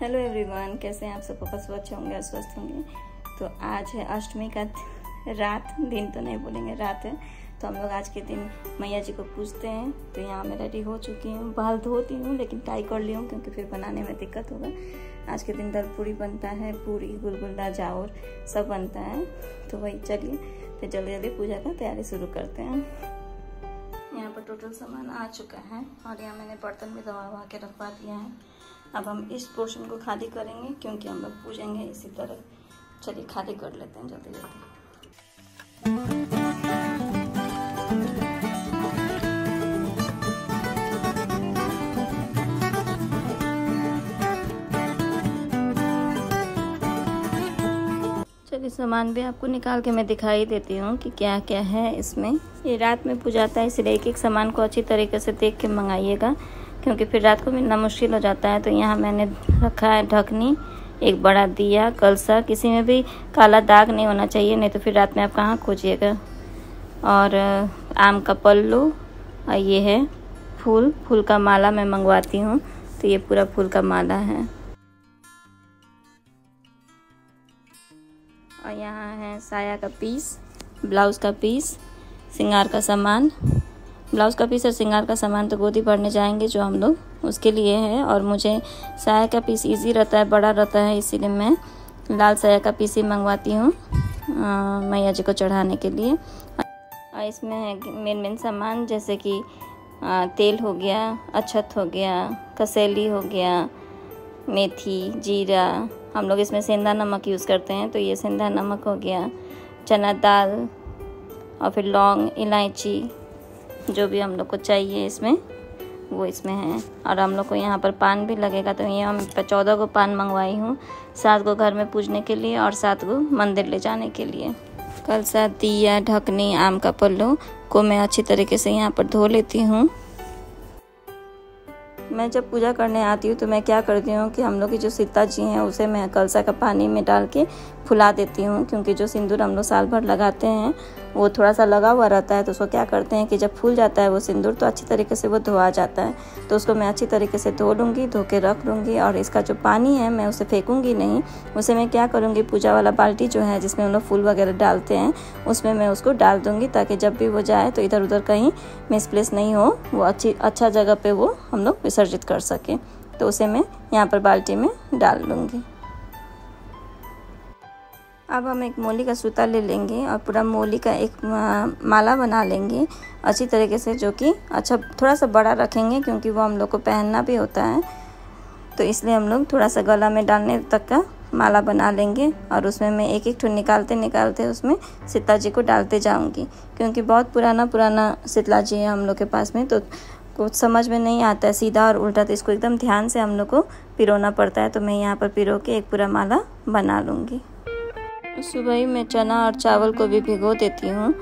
Hello everyone, कैसे हैं आप सब? बस अच्छे होंगे और स्वस्थ होंगे। तो आज है अष्टमी का रात, दिन तो नहीं बोलेंगे, रात है। तो हम लोग आज के दिन मैया जी को पूजते हैं। तो यहाँ मैं रेडी हो चुकी हूँ, बाल धोती हूँ लेकिन टाई कर ली हूँ क्योंकि फिर बनाने में दिक्कत होगा। आज के दिन दाल पूरी बनता है, पूरी गुलगुला जाउर सब बनता है। तो वही चलिए फिर जल्दी जल्दी पूजा का तैयारी शुरू करते हैं। यहाँ पर टोटल सामान आ चुका है और यहाँ मैंने बर्तन में दबा के रखवा दिया है। अब हम इस पोर्शन को खाली करेंगे क्योंकि हम लोग पूजेंगे इसी तरह। चलिए खाली कर लेते हैं जल्दी जल्दी। चलिए सामान भी आपको निकाल के मैं दिखाई देती हूँ कि क्या क्या है इसमें। ये रात में पूजाता है, इसलिए एक एक सामान को अच्छी तरीके से देख के मंगाइएगा क्योंकि फिर रात को मिलना मुश्किल हो जाता है। तो यहाँ मैंने रखा है ढकनी, एक बड़ा दिया, कलसा, किसी में भी काला दाग नहीं होना चाहिए, नहीं तो फिर रात में आप कहाँ खोजिएगा। और आम का पल्लू, और ये है फूल का माला मैं मंगवाती हूँ। तो ये पूरा फूल का माला है। और यहाँ है साया का पीस, ब्लाउज़ का पीस, श्रृंगार का सामान। ब्लाउज़ का पीस और श्रृंगार का सामान तो गोदी भरने जाएंगे जो हम लोग, उसके लिए है। और मुझे साया का पीस इजी रहता है, बड़ा रहता है, इसीलिए मैं लाल साया का पीस ही मंगवाती हूँ मैया जी को चढ़ाने के लिए। और इसमें है मेन सामान जैसे कि तेल हो गया, अक्षत हो गया, कसेली हो गया, मेथी, जीरा। हम लोग इसमें सेंधा नमक यूज़ करते हैं तो ये सेंधा नमक हो गया, चना दाल, और फिर लौंग, इलायची, जो भी हम लोग को चाहिए इसमें वो इसमें है। और हम लोग को यहाँ पर पान भी लगेगा। तो ये हम 14 को पान मंगवाई हूँ, 7 को घर में पूजने के लिए और 7 को मंदिर ले जाने के लिए। कलसा, दिया, ढकनी, आम का पल्लू को मैं अच्छी तरीके से यहाँ पर धो लेती हूँ। मैं जब पूजा करने आती हूँ तो मैं क्या करती हूँ कि हम लोग की जो सीता जी हैं उसे मैं कलसा का पानी में डाल के फुला देती हूँ क्योंकि जो सिंदूर हम लोग साल भर लगाते हैं वो थोड़ा सा लगा हुआ रहता है। तो उसको क्या करते हैं कि जब फूल जाता है वो सिंदूर तो अच्छी तरीके से वो धोआ जाता है। तो उसको मैं अच्छी तरीके से धो लूँगी, धो के रख लूँगी। और इसका जो पानी है मैं उसे फेंकूँगी नहीं, उसे मैं क्या करूँगी, पूजा वाला बाल्टी जो है जिसमें हम लोग फूल वगैरह डालते हैं उसमें मैं उसको डाल दूँगी ताकि जब भी वो जाए तो इधर उधर कहीं मिसप्लेस नहीं हो, वो अच्छा जगह पे वो हम लोग विसर्जित कर सकें। तो उसे मैं यहाँ पर बाल्टी में डाल लूँगी। अब हम एक मोली का सूता ले लेंगे और पूरा मोली का एक माला बना लेंगे अच्छी तरीके से, जो कि अच्छा थोड़ा सा बड़ा रखेंगे क्योंकि वो हम लोग को पहनना भी होता है। तो इसलिए हम लोग थोड़ा सा गला में डालने तक का माला बना लेंगे और उसमें मैं एक एक ठो निकालते उसमें सीता जी को डालते जाऊंगी क्योंकि बहुत पुराना शीतला जी है हम लोग के पास में। तो कुछ समझ में नहीं आता है सीधा और उल्टा, तो इसको एकदम ध्यान से हम लोग को पिरोना पड़ता है। तो मैं यहाँ पर पिरो के एक पूरा माला बना लूँगी। सुबह ही मैं चना और चावल को भी भिगो देती हूँ।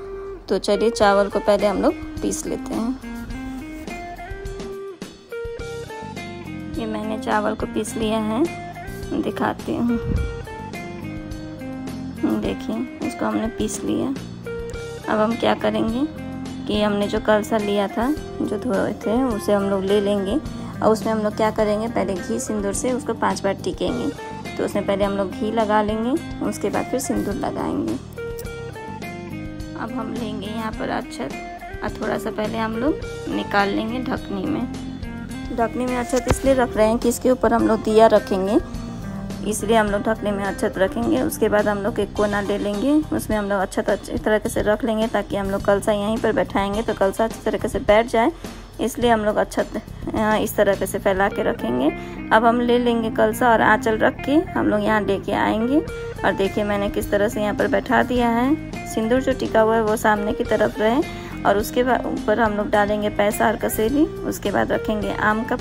तो चलिए चावल को पहले हम लोग पीस लेते हैं। ये मैंने चावल को पीस लिया है, दिखाती हूँ। देखिए इसको हमने पीस लिया। अब हम क्या करेंगे कि हमने जो कलसा लिया था, जो धोए थे, उसे हम लोग ले लेंगे और उसमें हम लोग क्या करेंगे, पहले घी सिंदूर से उसको 5 बार टिकेंगे। तो उसमें पहले हम लोग घी लगा लेंगे, उसके बाद फिर सिंदूर लगाएंगे। अब हम लेंगे यहाँ पर अक्षत और थोड़ा सा पहले हम लोग निकाल लेंगे ढकनी में अक्षत इसलिए रख रहे हैं कि इसके ऊपर हम लोग दिया रखेंगे, इसलिए हम लोग ढकने में अक्षत रखेंगे। उसके बाद हम लोग एक कोना ले लेंगे, उसमें हम लोग अक्षत अच्छी तरीके से रख लेंगे ताकि हम लोग कलसा यहीं पर बैठाएंगे तो कलसा अच्छी तरीके से बैठ जाए, इसलिए हम लोग अक्षत इस तरह से फैला के रखेंगे। अब हम ले लेंगे कलसा और आंचल रख के हम लोग यहाँ लेके आएंगे। और देखिए मैंने किस तरह से यहाँ पर बैठा दिया है। सिंदूर जो टिका हुआ है वो सामने की तरफ रहे और उसके बाद ऊपर हम लोग डालेंगे पैसा और कसेली। उसके बाद रखेंगे आम का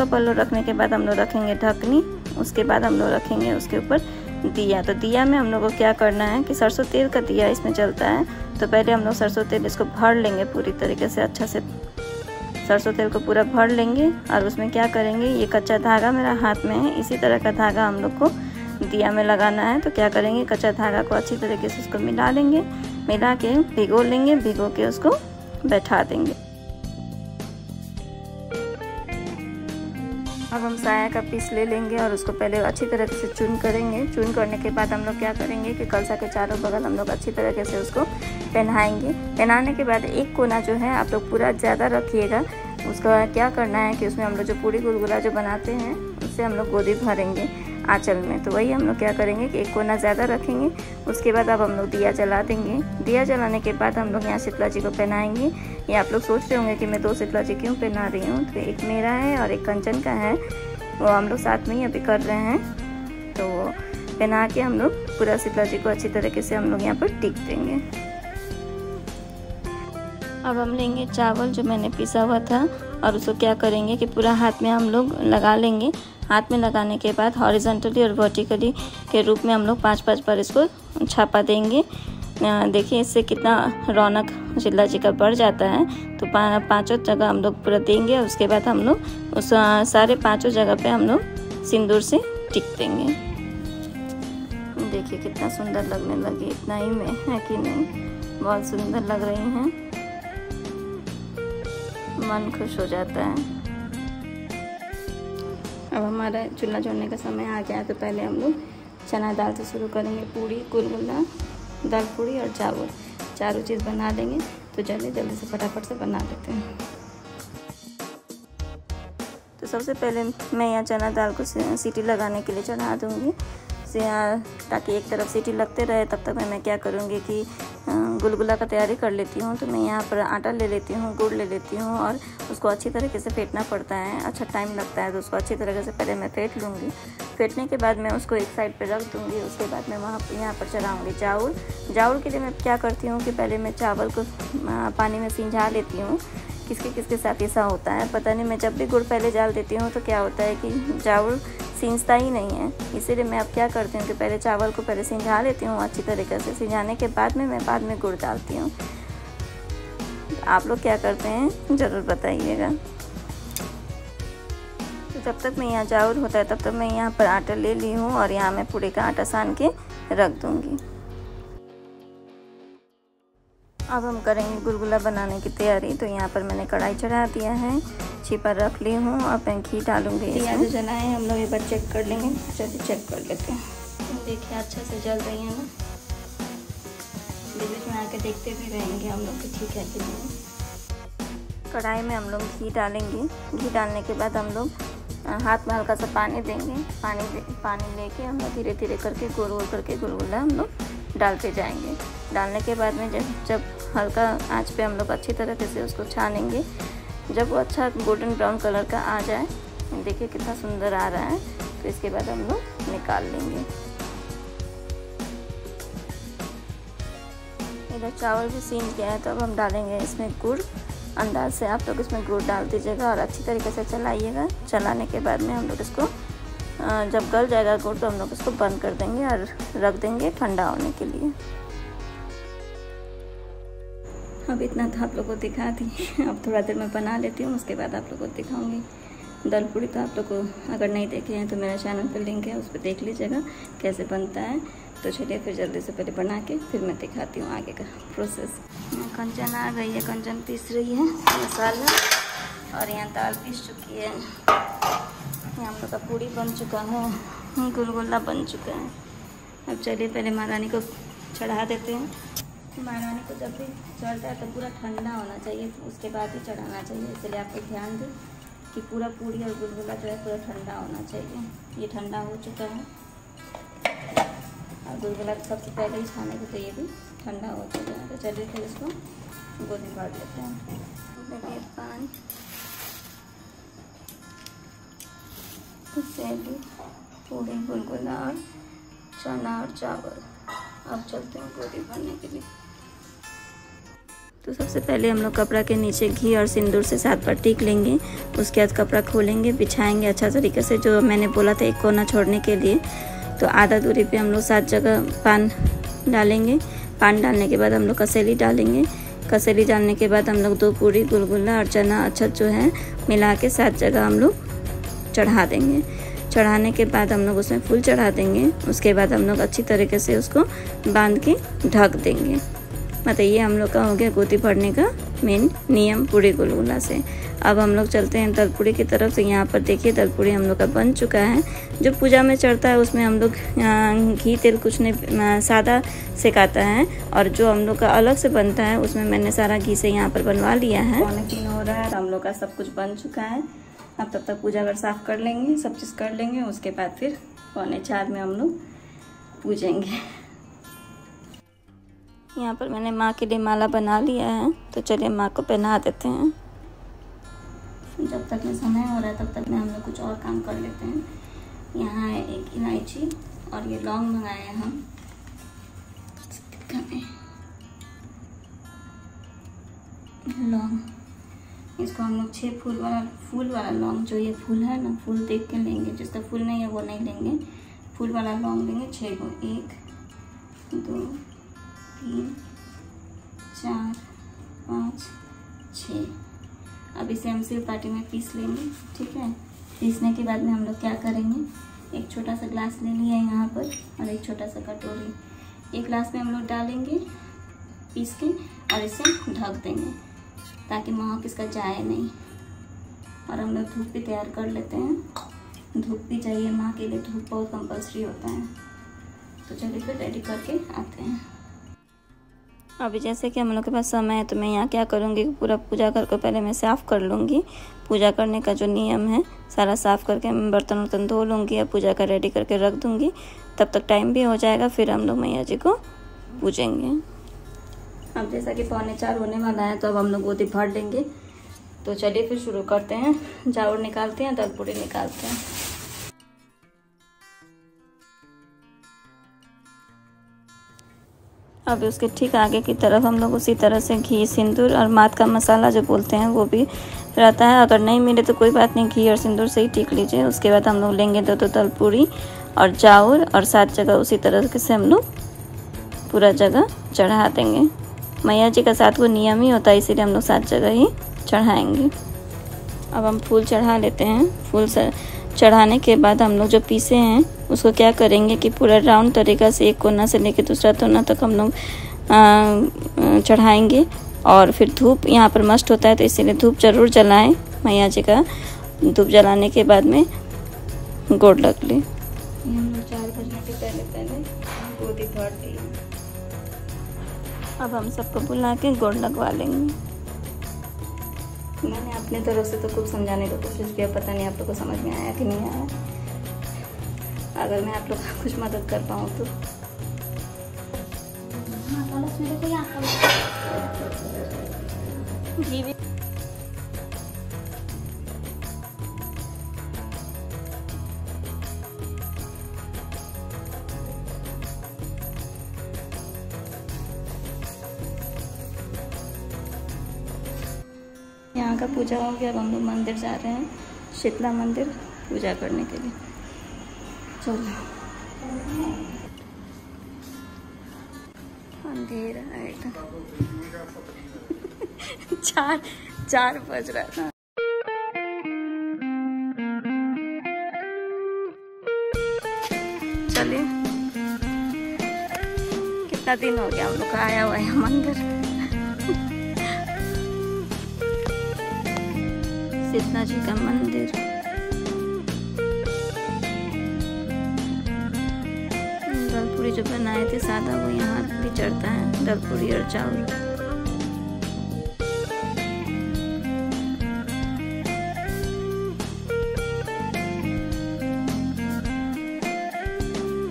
पल्लू रखने के बाद हम लोग रखेंगे ढकनी। उसके बाद हम लोग रखेंगे उसके ऊपर दिया। तो दिया में हम लोग को क्या करना है कि सरसों तेल का दिया इसमें जलता है। तो पहले हम लोग सरसों तेल इसको भर लेंगे पूरी तरीके से, अच्छा से सरसों तेल को पूरा भर लेंगे। और उसमें क्या करेंगे, ये कच्चा धागा मेरा हाथ में है, इसी तरह का धागा हम लोग को दिया में लगाना है। तो क्या करेंगे, कच्चा धागा को अच्छी तरीके से उसको मिला लेंगे, मिला के भिगो लेंगे, भिगो के उसको बैठा देंगे। अब हम साया का पीस ले लेंगे और उसको पहले अच्छी तरह से चून करेंगे। चून करने के बाद हम लोग क्या करेंगे कि कलसा के चारों बगल हम लोग अच्छी तरीके से उसको पहनाएंगे। पहनाने के बाद एक कोना जो है आप लोग पूरा ज़्यादा रखिएगा। उसका क्या करना है कि उसमें हम लोग जो पूड़ी गुलगुला जो बनाते हैं उससे हम लोग गोदी भरेंगे आंचल में। तो वही हम लोग क्या करेंगे कि एक कोना ज़्यादा रखेंगे। उसके बाद अब हम लोग दिया जला देंगे। दिया जलाने के बाद हम लोग यहाँ शीतला जी को पहनाएंगे। ये आप लोग सोच रहे होंगे कि मैं 2 शीतला जी क्यों पहना रही हूँ। तो एक मेरा है और एक कंचन का है, वो हम लोग साथ में ही अभी कर रहे हैं। तो पहना के हम लोग पूरा शीतला जी को अच्छी तरीके से हम लोग यहाँ पर टिक देंगे। अब हम लेंगे चावल जो मैंने पिसा हुआ था और उसको क्या करेंगे कि पूरा हाथ में हम लोग लगा लेंगे। हाथ में लगाने के बाद हॉरिजॉन्टली और वर्टिकली के रूप में हम लोग 5-5 बार इसको छापा देंगे। देखिए इससे कितना रौनक शीतला जी का बढ़ जाता है। तो 5 जगह हम लोग पूरा देंगे। उसके बाद हम लोग उस सारे 5 जगह पे हम लोग सिंदूर से टिक देंगे। देखिए कितना सुंदर लगने लगी, इतना ही में है कि नहीं, बहुत सुंदर लग रही हैं, मन खुश हो जाता है। अब हमारा चूल्हा जोड़ने का समय आ गया है। तो पहले हम लोग चना दाल से शुरू करेंगे। पूड़ी, गुलगुला, दाल पूड़ी और चावल, चारों चीज़ बना लेंगे। तो जल्दी से फटाफट से बना लेते हैं। तो सबसे पहले मैं यहाँ चना दाल को सीटी लगाने के लिए चढ़ा दूँगी ताकि एक तरफ सीटी लगते रहे। तब तक मैं क्या करूँगी कि गुलगुला का तैयारी कर लेती हूँ। तो मैं यहाँ पर आटा ले लेती हूँ, गुड़ ले लेती हूँ और उसको अच्छी तरीके से फेंटना पड़ता है, अच्छा टाइम लगता है। तो उसको अच्छी तरीके से पहले मैं फेंट लूँगी। फेंटने के बाद मैं उसको एक साइड पे रख दूँगी। उसके बाद मैं यहाँ पर चढ़ाऊँगी चावल। चावल के लिए मैं क्या करती हूँ कि पहले मैं चावल को पानी में सिंझा लेती हूँ। किसके साथ ऐसा होता है पता नहीं, मैं जब भी गुड़ पहले डाल देती हूँ तो क्या होता है कि चावल सींचता ही नहीं है। इसीलिए मैं अब क्या करती हूँ कि पहले चावल को पहले सिंझा लेती हूँ अच्छी तरीके से। सिंझाने के बाद में मैं बाद में गुड़ डालती हूँ। आप लोग क्या करते हैं ज़रूर बताइएगा। तो जब तक मैं यहाँ चावल होता है तब तक मैं यहाँ पर आटा ले ली हूँ और यहाँ मैं पूड़ी का आटा सान के रख दूँगी। अब हम करेंगे गुलगुला बनाने की तैयारी। तो यहाँ पर मैंने कढ़ाई चढ़ा दिया है, छिपा रख ली हूँ और मैं घी डालूँगी। यहाँ जो जलाए हम लोग एक बार चेक कर लेंगे, अच्छे से चेक कर लेते हैं। देखिए अच्छे से जल रही है ना, बीच में आके देखते भी रहेंगे हम लोग कि ठीक है कि नहीं। कढ़ाई में हम लोग घी डालेंगे। घी डालने के बाद हम लोग हाथ में हल्का सा पानी देंगे। पानी लेके हम लोग धीरे धीरे करके गोल गोल करके गुलगुला हम लोग डालते जाएंगे। डालने के बाद में जब हल्का आंच पे हम लोग अच्छी तरीके से उसको छानेंगे। जब वो अच्छा गोल्डन ब्राउन कलर का आ जाए, देखिए कितना सुंदर आ रहा है, तो इसके बाद हम लोग निकाल लेंगे। इधर चावल भी सीन गया है। तो अब हम डालेंगे इसमें गुड़। अंदाज से आप लोग इसमें गुड़ डाल दीजिएगा और अच्छी तरीके से चलाइएगा। चलाने के बाद में हम लोग इसको जब गल जाएगा गुड़ तो हम लोग इसको बंद कर देंगे और रख देंगे ठंडा होने के लिए। अब इतना था आप लोगों को दिखा दी। अब थोड़ा देर मैं बना लेती हूँ, उसके बाद आप लोगों को दिखाऊंगी। दाल पूड़ी तो आप लोग को अगर नहीं देखे हैं तो मेरा चैनल पर लिंक है, उस पर देख लीजिएगा कैसे बनता है। तो चलिए फिर जल्दी से पहले बना के फिर मैं दिखाती हूँ आगे का प्रोसेस। कंचन आ गई है, कंचन पीस रही है मसाला और यहाँ दाल पीस चुकी है। यहाँ हम लोग का पूड़ी बन चुका है, गुलगुला बन चुका है। अब चलिए पहले महारानी को चढ़ा देते हैं। महारानी को जब भी चढ़ता है तो पूरा ठंडा होना चाहिए, उसके बाद ही चढ़ाना चाहिए। इसलिए आप लोग ध्यान दें कि पूरा पूड़ी और गुलगुला जो है पूरा ठंडा होना चाहिए। ये ठंडा हो चुका है और गुलगुला तो सबसे पहले ही छाने को, तो ये भी ठंडा हो चुका है। तो चलिए फिर इसको गोदी भर लेते हैं। देखिए पान पूड़ी, गुलगुला और चना और चावल। अब चलते हैं गोदी भरने के लिए। तो सबसे पहले हम लोग कपड़ा के नीचे घी और सिंदूर से 7 बार टिक लेंगे। उसके बाद कपड़ा खोलेंगे, बिछाएंगे अच्छा तरीके से, जो मैंने बोला था एक कोना छोड़ने के लिए। तो आधा दूरी पे हम लोग 7 जगह पान डालेंगे। पान डालने के बाद हम लोग कसेली डालेंगे। कसेली डालने के बाद हम लोग 2 पूड़ी, गुलगुला और चना अच्छा जो है मिला के 7 जगह हम लोग चढ़ा देंगे। चढ़ाने के बाद हम लोग उसमें फूल चढ़ा देंगे। उसके बाद हम लोग अच्छी तरीके से उसको बांध के ढक देंगे। मतलब ये हम लोग का हो गया गोदी भरने का मेन नियम पूड़ी गुलगुला से। अब हम लोग चलते हैं दलपूड़ी की तरफ। से यहाँ पर देखिए दलपूड़ी हम लोग का बन चुका है। जो पूजा में चढ़ता है उसमें हम लोग घी तेल कुछ नहीं, सादा सेकाता है। और जो हम लोग का अलग से बनता है उसमें मैंने सारा घी से यहाँ पर बनवा लिया है। 3:45 हो रहा है तो हम लोग का सब कुछ बन चुका है। अब तब तक पूजा घर साफ कर लेंगे, सब चीज़ कर लेंगे, उसके बाद फिर 3:45 में हम लोग पूजेंगे। यहाँ पर मैंने माँ के लिए माला बना लिया है, तो चलिए माँ को पहना देते हैं। जब तक में समय हो रहा है तब तक में हम लोग कुछ और काम कर लेते हैं। यहाँ है एक इलायची और ये लौंग मंगाए हैं हम। लौंग, इसको हम लोग 6 फूल वाला लौंग, जो ये फूल है ना, फूल देख के लेंगे, जिसका फूल नहीं है वो नहीं लेंगे। फूल वाला लौंग लेंगे 6 को। 1 2 3 4 5 6। अब इसे हम सिल पार्टी में पीस लेंगे, ठीक है। पीसने के बाद में हम लोग क्या करेंगे, एक छोटा सा ग्लास ले लिया है यहाँ पर और एक छोटा सा कटोरी। एक ग्लास में हम लोग डालेंगे पीस के और इसे ढक देंगे ताकि महक इसका जाए नहीं। और हम लोग धूप भी तैयार कर लेते हैं। धूप भी चाहिए माँ के लिए, धूप बहुत कंपल्सरी होता है। तो चलिए फिर रेडी करके आते हैं। अभी जैसे कि हम लोग के पास समय है तो मैं यहाँ क्या करूँगी, पूरा पूजा घर को पहले मैं साफ़ कर लूँगी। पूजा करने का जो नियम है सारा साफ़ करके मैं बर्तन वर्तन धो लूँगी और पूजा का रेडी करके रख दूँगी। तब तक टाइम भी हो जाएगा, फिर हम लोग मैया जी को पूजेंगे। अब जैसा कि 3:45 होने वाला है तो अब हम लोग गोदी भर लेंगे। तो चलिए फिर शुरू करते हैं। चावल निकालते हैं, दलपूड़ी निकालते हैं। अब उसके ठीक आगे की तरफ हम लोग उसी तरह से घी, सिंदूर और मात का मसाला जो बोलते हैं वो भी रहता है। अगर नहीं मिले तो कोई बात नहीं, घी और सिंदूर से ही टीक लीजिए। उसके बाद हम लोग लेंगे 2 दलपूड़ी और चाउर और 7 जगह उसी तरह से हम लोग पूरा जगह चढ़ा देंगे। मैया जी का 7 को नियम ही होता है, इसीलिए हम लोग 7 जगह ही चढ़ाएंगे। अब हम फूल चढ़ा लेते हैं। फूल चढ़ाने के बाद हम लोग जो पीसे हैं उसको क्या करेंगे कि पूरा राउंड तरीका से एक कोना से लेकर दूसरा कोना तक हम लोग चढ़ाएंगे। और फिर धूप यहाँ पर मस्ट होता है तो इसीलिए धूप जरूर जलाएं मैया जी का। धूप जलाने के बाद में गोड़ लग ले। हम लोग 4 बजने के पहले गोदी भर दी। अब हम सबको बुला के गोड़ लगवा लेंगे। मैंने अपने तरफ से तो खूब समझाने की कोशिश किया, पता नहीं आप लोग को समझ में आया कि नहीं आया। अगर मैं आप लोग का कुछ मदद कर पाऊँ तो। जी भी यहाँ का पूजा हो गया। अब हम लोग मंदिर जा रहे हैं, शीतला मंदिर पूजा करने के लिए। चलो, अंधेरा है एकदम। 4 बज रहा था। चलिए, कितना दिन हो गया हम लोग का आया हुआ है मंदिर। शीतला जी का मंदिर। दलपूड़ी जो बनाए थे सादा वो यहाँ भी चढ़ता है, दलपूड़ी और चावल।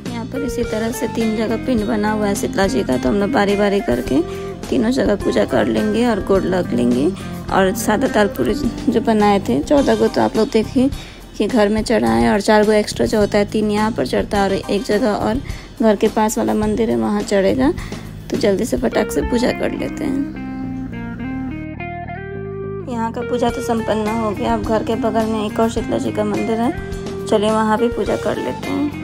यहाँ पर इसी तरह से 3 जगह पिंड बना हुआ है शीतला जी का, तो हम लोग बारी बारी करके तीनों जगह पूजा कर लेंगे और गोड़ लग लेंगे। और सादा दलपूड़ी जो बनाए थे 14 को तो आप लोग देखिए कि घर में चढ़ा है, और 4 को एक्स्ट्रा जो होता है 3 यहाँ पर चढ़ता है और एक जगह और घर के पास वाला मंदिर है वहाँ चढ़ेगा। तो जल्दी से फटाक से पूजा कर लेते हैं। यहाँ का पूजा तो संपन्न हो गया। अब घर के बगल में एक और शीतला जी का मंदिर है, चलिए वहाँ भी पूजा कर लेते हैं।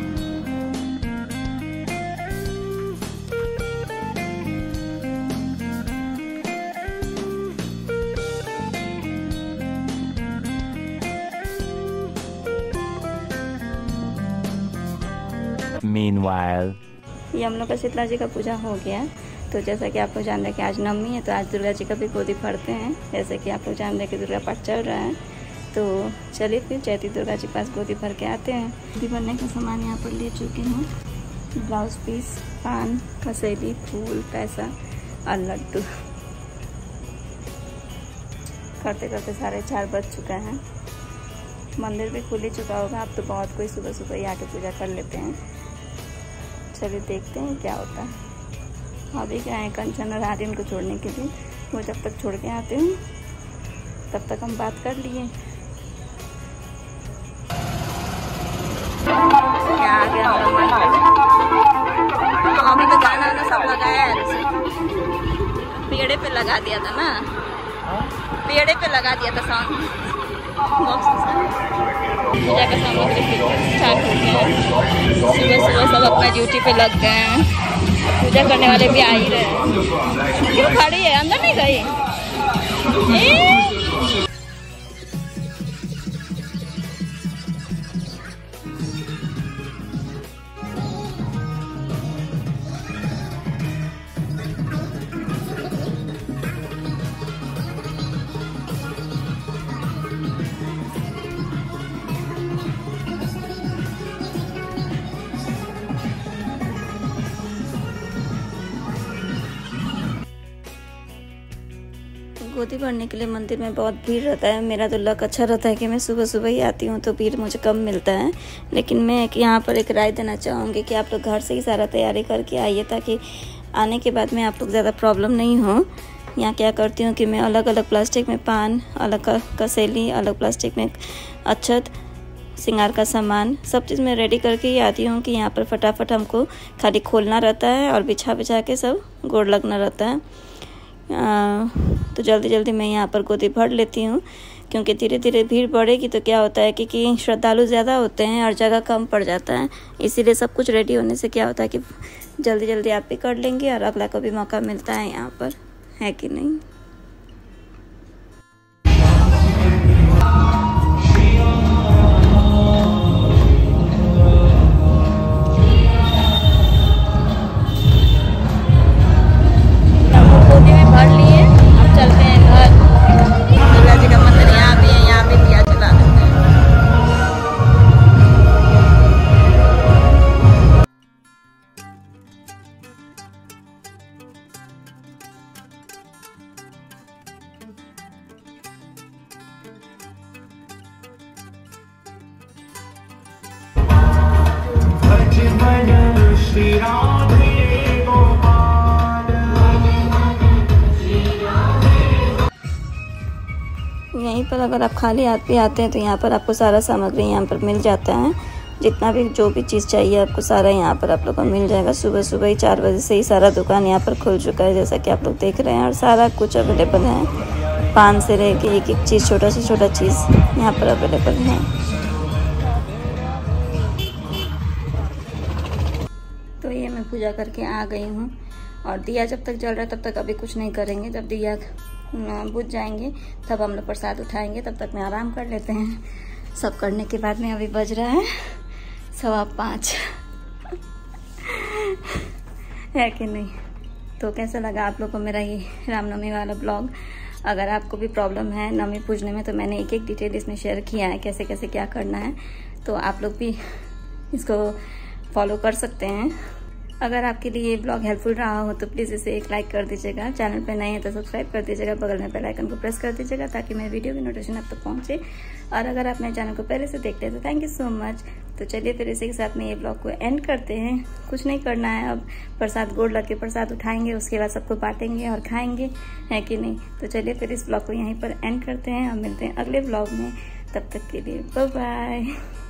Meanwhile, ये हम लोग का शीतला जी का पूजा हो गया। तो जैसा कि आप लोग जान रहे हैं कि आज नवमी है, तो आज दुर्गा जी का भी गोदी भरते हैं। जैसे कि आप लोग जान रहे हैं कि दुर्गा पाठ चल रहा है, तो चलिए फिर चैती दुर्गा जी पास गोदी भर के आते हैं। गोदी भरने का सामान यहाँ पर ले चुके हैं, ब्लाउज पीस, पान, कसेली, फूल, पैसा और लड्डू। करते करते 4:30 बज चुका है। मंदिर भी खुल ही चुका होगा, अब तो बहुत कोई सुबह सुबह ही आके पूजा कर लेते हैं। चलिए देखते हैं क्या होता है। अभी क्या है, कंचन और आर्यन को छोड़ने के लिए, वो जब तक छोड़ के आते हैं तब तक हम बात कर लिए। क्या आ गया हम लोग, अभी तो गाना ना सब लगाया है, पेड़े पे लगा दिया था ना, पेड़े पे लगा दिया था साउंड बॉक्स। पूजा का सामग्री स्टार्ट हो गया है। सुबह सुबह सब अपना ड्यूटी पे लग गए हैं। पूजा करने वाले भी आ ही रहे हैं। क्यों खड़ी है, अंदर नहीं गई? गोदी भरने के लिए मंदिर में बहुत भीड़ रहता है। मेरा तो लक अच्छा रहता है कि मैं सुबह सुबह ही आती हूँ, तो भीड़ मुझे कम मिलता है। लेकिन मैं यहाँ पर एक राय देना चाहूँगी कि आप लोग घर से ही सारा तैयारी करके आइए, ताकि आने के बाद में आप लोग ज़्यादा प्रॉब्लम नहीं हो। यहाँ क्या करती हूँ कि मैं अलग अलग प्लास्टिक में पान, अलग कसेली, अलग प्लास्टिक में अक्षत, श्रृंगार का सामान, सब चीज़ मैं रेडी करके ही आती हूँ कि यहाँ पर फटाफट हमको खाली खोलना रहता है और बिछा बिछा के सब गोड़ लगना रहता है। तो जल्दी जल्दी मैं यहाँ पर गोदी भर लेती हूँ, क्योंकि धीरे धीरे भीड़ बढ़ेगी तो क्या होता है कि श्रद्धालु ज़्यादा होते हैं और जगह कम पड़ जाता है। इसीलिए सब कुछ रेडी होने से क्या होता है कि जल्दी जल्दी आप भी कर लेंगे और अगला को भी मौका मिलता है यहाँ पर, है कि नहीं। यहीं पर अगर आप खाली हाथ भी आते हैं तो यहाँ पर आपको सारा सामग्री यहाँ पर मिल जाता है। जितना भी जो भी चीज़ चाहिए आपको सारा यहाँ पर आप लोग को मिल जाएगा। सुबह सुबह ही 4 बजे से ही सारा दुकान यहाँ पर खुल चुका है, जैसा कि आप लोग देख रहे हैं, और सारा कुछ अवेलेबल है। पान से लेके एक एक चीज़, छोटा से छोटा चीज़ यहाँ पर अवेलेबल है। तो ये मैं पूजा करके आ गई हूँ, और दिया जब तक जल रहा है तब तक अभी कुछ नहीं करेंगे। जब दिया बुझ जाएंगे तब हम लोग प्रसाद उठाएंगे, तब तक में आराम कर लेते हैं। सब करने के बाद में अभी बज रहा है 5:15 है कि नहीं। तो कैसा लगा आप लोग को मेरा ये रामनवमी वाला ब्लॉग। अगर आपको भी प्रॉब्लम है नवमी पूजने में, तो मैंने एक एक डिटेल इसमें शेयर किया है, कैसे कैसे क्या करना है। तो आप लोग भी इसको फॉलो कर सकते हैं। अगर आपके लिए ये ब्लॉग हेल्पफुल रहा हो तो प्लीज़ इसे एक लाइक कर दीजिएगा। चैनल पे नए हैं तो सब्सक्राइब कर दीजिएगा, बगल में बेल आइकन को प्रेस कर दीजिएगा ताकि मेरे वीडियो की नोटिफिकेशन आप तक पहुंचे। और अगर आप मेरे चैनल को पहले से देखते हैं तो थैंक यू सो मच। तो चलिए फिर इसी के साथ में ये ब्लॉग को एंड करते हैं। कुछ नहीं करना है, अब प्रसाद गोड़ लग के प्रसाद उठाएंगे, उसके बाद सबको बांटेंगे और खाएंगे, है कि नहीं। तो चलिए फिर इस ब्लॉग को यहीं पर एंड करते हैं और मिलते हैं अगले ब्लॉग में। तब तक के लिए बाय बाय।